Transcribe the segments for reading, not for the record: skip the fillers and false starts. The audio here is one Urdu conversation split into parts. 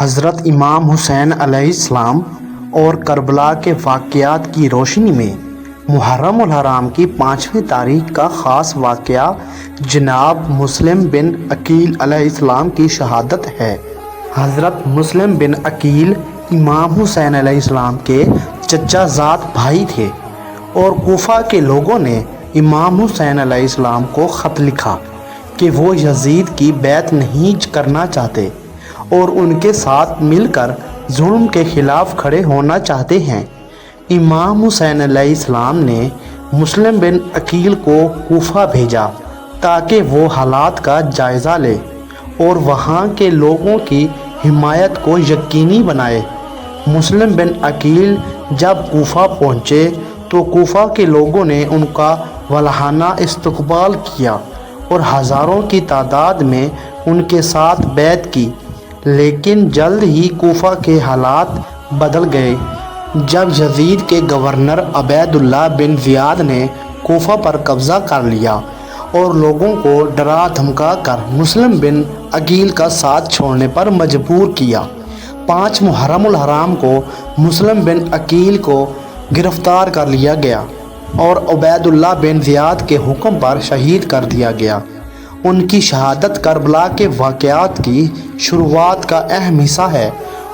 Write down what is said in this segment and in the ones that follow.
حضرت امام حسین علیہ السلام اور کربلا کے واقعات کی روشنی میں محرم الحرام کی 5ویں تاریخ کا خاص واقعہ جناب مسلم بن عقیل علیہ السلام کی شہادت ہے۔ حضرت مسلم بن عقیل امام حسین علیہ السلام کے چچا زاد بھائی تھے اور کوفہ کے لوگوں نے امام حسین علیہ السلام کو خط لکھا کہ وہ یزید کی بیعت نہیں کرنا چاہتے اور ان کے ساتھ مل کر ظلم کے خلاف کھڑے ہونا چاہتے ہیں۔ امام حسین علیہ السلام نے مسلم بن عقیل کو کوفہ بھیجا تاکہ وہ حالات کا جائزہ لے اور وہاں کے لوگوں کی حمایت کو یقینی بنائے۔ مسلم بن عقیل جب کوفہ پہنچے تو کوفہ کے لوگوں نے ان کا والہانہ استقبال کیا اور ہزاروں کی تعداد میں ان کے ساتھ بیعت کی، لیکن جلد ہی کوفہ کے حالات بدل گئے جب یزید کے گورنر عبید اللہ بن زیاد نے کوفہ پر قبضہ کر لیا اور لوگوں کو ڈرا دھمکا کر مسلم بن عقیل کا ساتھ چھوڑنے پر مجبور کیا۔ 5 محرم الحرام کو مسلم بن عقیل کو گرفتار کر لیا گیا اور عبید اللہ بن زیاد کے حکم پر شہید کر دیا گیا۔ ان کی شہادت کربلا کے واقعات کی شروعات کا اہم حصہ ہے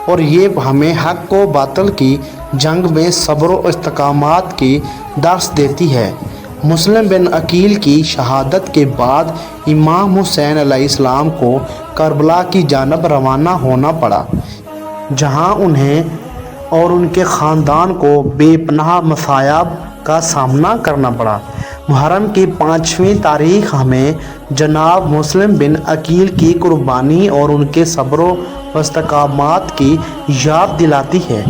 اور یہ ہمیں حق و باطل کی جنگ میں صبر و استقامت کی درس دیتی ہے۔ مسلم بن عقیل کی شہادت کے بعد امام حسین علیہ السلام کو کربلا کی جانب روانہ ہونا پڑا، جہاں انہیں اور ان کے خاندان کو بے پناہ مصائب کا سامنا کرنا پڑا۔ محرم کی 5ویں تاریخ ہمیں جناب مسلم بن عقیل کی قربانی اور ان کے صبر و استقامت کی یاد دلاتی ہے۔